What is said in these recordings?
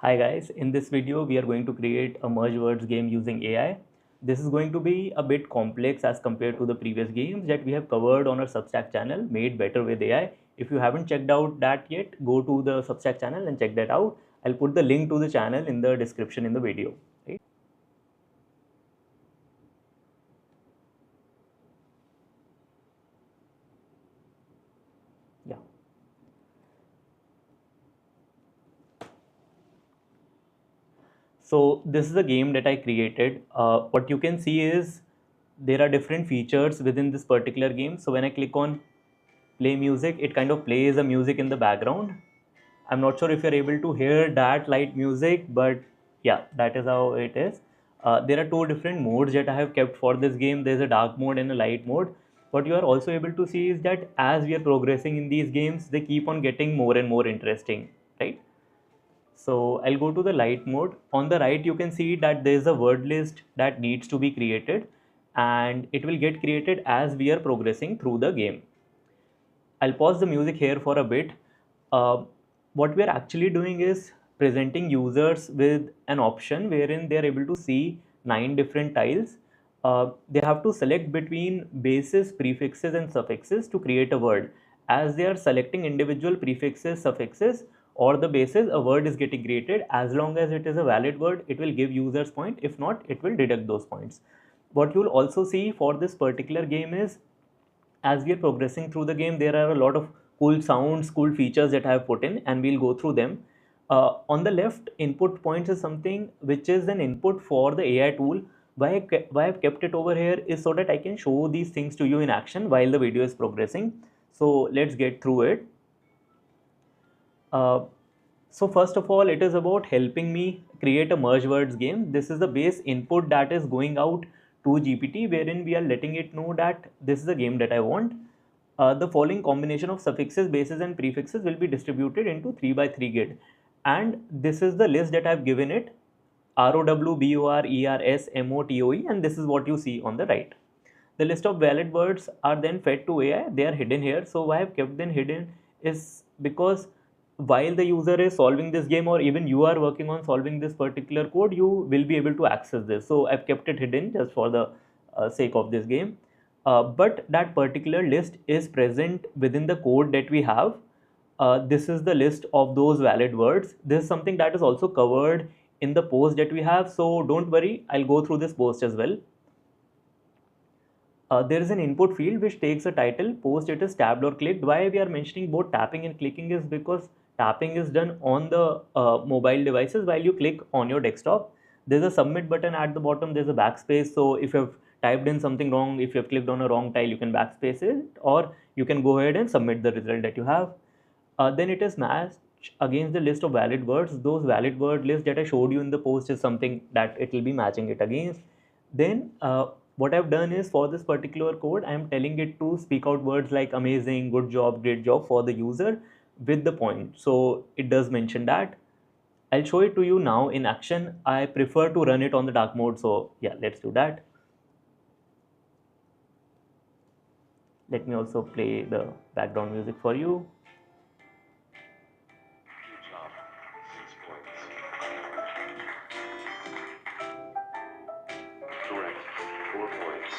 Hi guys, in this video we are going to create a merge words game using AI. This is going to be a bit complex as compared to the previous games that we have covered on our Substack channel, made better with AI. If you haven't checked out that yet, go to the Substack channel and check that out. I'll put the link to the channel in the description in the video. Right? Yeah. So this is a game that I created. What you can see is there are different features within this particular game. So when I click on play music, it kind of plays a music in the background. I'm not sure if you're able to hear that light music, but yeah, that is how it is. There are two different modes that I have kept for this game. There's a dark mode and a light mode. What you are also able to see is that as we are progressing in these games, they keep on getting more and more interesting, right? So I'll go to the light mode. On the right, you can see that there's a word list that needs to be created, and it will get created as we are progressing through the game. I'll pause the music here for a bit. What we're actually doing is presenting users with an option wherein they're able to see 9 different tiles. They have to select between bases, prefixes, and suffixes to create a word. As they are selecting individual prefixes, suffixes, or the bases, a word is getting created. As long as it is a valid word, it will give users point. If not, it will deduct those points. What you'll also see for this particular game is as we are progressing through the game, there are a lot of cool sounds, cool features that I have put in, and we'll go through them. On the left, input points is something which is an input for the AI tool. Why I've kept it over here is so that I can show these things to you in action while the video is progressing. So let's get through it. Uh, so first of all, it is about helping me create a merge words game. This is the base input that is going out to GPT, wherein we are letting it know that this is a game that I want. The following combination of suffixes, bases, and prefixes will be distributed into 3 by 3 grid. And this is the list that I've given it: ROWBORERSMOTOE, and this is what you see on the right. The list of valid words are then fed to AI. They are hidden here. So why I've kept them hidden is because while the user is solving this game, or even you are working on solving this particular code, you will be able to access this. So I've kept it hidden just for the sake of this game. But that particular list is present within the code that we have. This is the list of those valid words. This is something that is also covered in the post that we have. So don't worry, I'll go through this post as well. There is an input field which takes a title, post it is tapped or clicked. Why we are mentioning both tapping and clicking is because tapping is done on the mobile devices while you click on your desktop. There's a submit button at the bottom, there's a backspace. So if you've typed in something wrong, if you've clicked on a wrong tile, you can backspace it, or you can go ahead and submit the result that you have. Then it is matched against the list of valid words. Those valid word list that I showed you in the post is something that it will be matching it against. Then what I've done is for this particular code, I'm telling it to speak out words like amazing, good job, great job for the user with the point. So it does mention that. I'll show it to you now in action. I prefer to run it on the dark mode. So yeah, let's do that. Let me also play the background music for you. Correct. 4 points.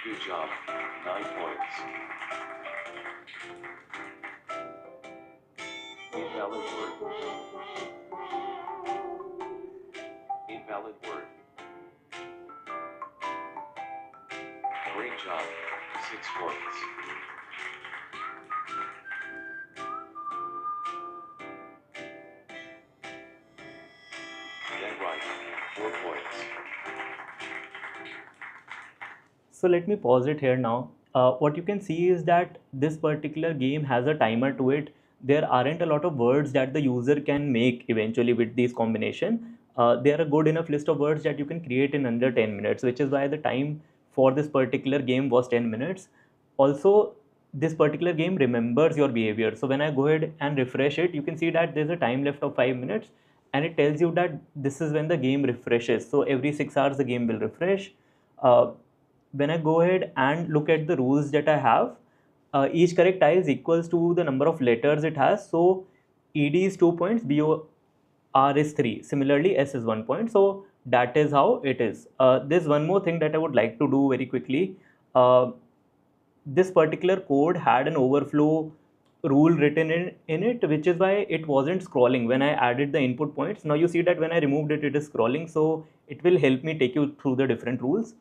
Good job. 9 points. Invalid word. Invalid word. Great job. 6 points. Then right. 4 points. So let me pause it here now. What you can see is that this particular game has a timer to it. There aren't a lot of words that the user can make eventually with these combination. There are a good enough list of words that you can create in under 10 minutes, which is why the time for this particular game was 10 minutes. Also, this particular game remembers your behavior. So when I go ahead and refresh it, you can see that there's a time left of 5 minutes, and it tells you that this is when the game refreshes. So every 6 hours the game will refresh. When I go ahead and look at the rules that I have, each correct tile is equals to the number of letters it has. So ED is 2 points, BOR is 3. Similarly, S is 1 point. So that is how it is. There's one more thing that I would like to do very quickly. This particular code had an overflow rule written in it, which is why it wasn't scrolling when I added the input points. Now you see that when I removed it, it is scrolling. So it will help me take you through the different rules.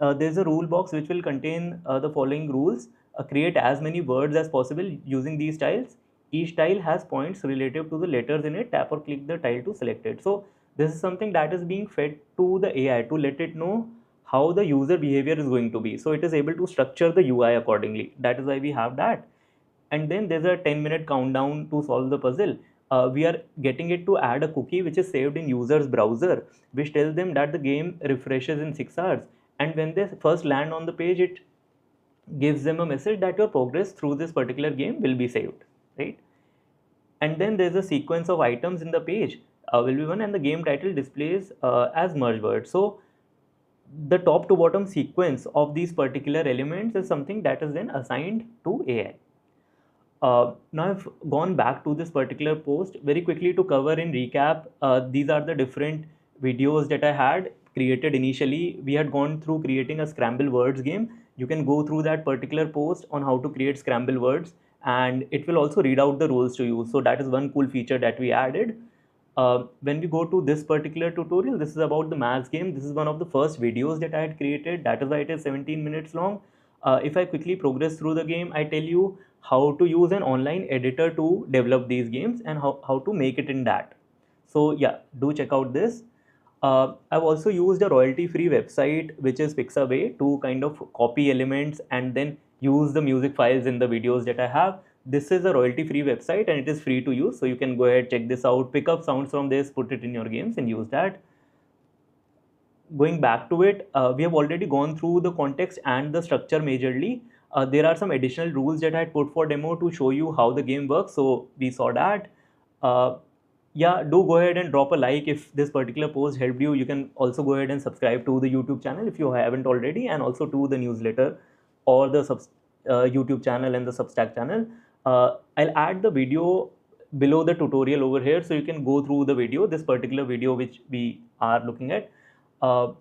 There's a rule box which will contain the following rules. Create as many words as possible using these tiles. Each tile has points relative to the letters in it. Tap or click the tile to select it. So this is something that is being fed to the AI to let it know how the user behavior is going to be. So it is able to structure the UI accordingly. That is why we have that. And then there's a 10-minute countdown to solve the puzzle. We are getting it to add a cookie which is saved in user's browser, which tells them that the game refreshes in 6 hours. And when they first land on the page, it gives them a message that your progress through this particular game will be saved, right? And then there's a sequence of items in the page will be one, and the game title displays as merge word. So the top to bottom sequence of these particular elements is something that is then assigned to AI. Now I've gone back to this particular post very quickly to cover in recap. These are the different videos that I had created initially. We had gone through creating a scramble words game. You can go through that particular post on how to create scramble words, and it will also read out the rules to you. So that is one cool feature that we added. When we go to this particular tutorial, this is about the maths game. This is one of the first videos that I had created. That is why it is 17 minutes long. If I quickly progress through the game, I tell you how to use an online editor to develop these games and how to make it in that. So yeah, do check out this. I've also used a royalty-free website, which is Pixabay, to kind of copy elements and then use the music files in the videos that I have. This is a royalty-free website and it is free to use. So you can go ahead, check this out, pick up sounds from this, put it in your games and use that. Going back to it, we have already gone through the context and the structure majorly. There are some additional rules that I had put for demo to show you how the game works. So we saw that. Uh, yeah, do go ahead and drop a like if this particular post helped you. You can also go ahead and subscribe to the YouTube channel if you haven't already, and also to the newsletter or the YouTube channel and the Substack channel. I'll add the video below the tutorial over here, so you can go through the video, this particular video which we are looking at. Uh,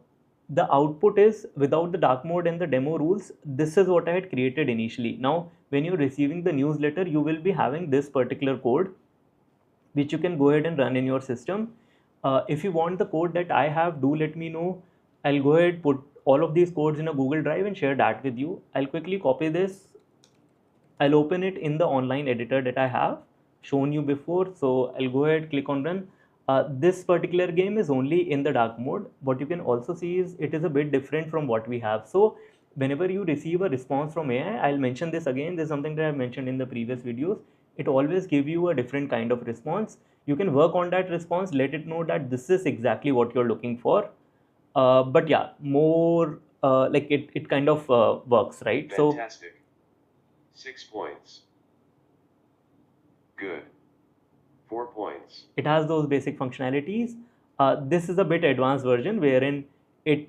the output is without the dark mode and the demo rules. This is what I had created initially. Now, when you're receiving the newsletter, you will be having this particular code, which you can go ahead and run in your system. If you want the code that I have, do let me know. I'll go ahead, put all of these codes in a Google Drive and share that with you. I'll quickly copy this. I'll open it in the online editor that I have shown you before. So I'll go ahead, click on run. This particular game is only in the dark mode. What you can also see is it is a bit different from what we have. So whenever you receive a response from AI, I'll mention this again. This is something that I've mentioned in the previous videos. It always gives you a different kind of response. You can work on that response, let it know that this is exactly what you're looking for. But yeah, more like it kind of works, right? Fantastic. 6 points. Good. 4 points. It has those basic functionalities. This is a bit advanced version wherein it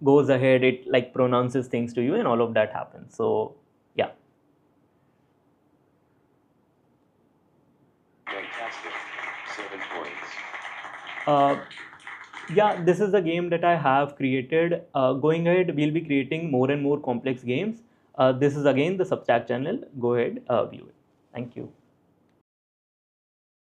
goes ahead, it like pronounces things to you and all of that happens. So yeah. Fantastic. 7 points. Yeah, this is the game that I have created. Going ahead, we'll be creating more and more complex games. This is again the Substack channel. Go ahead, view it. Thank you.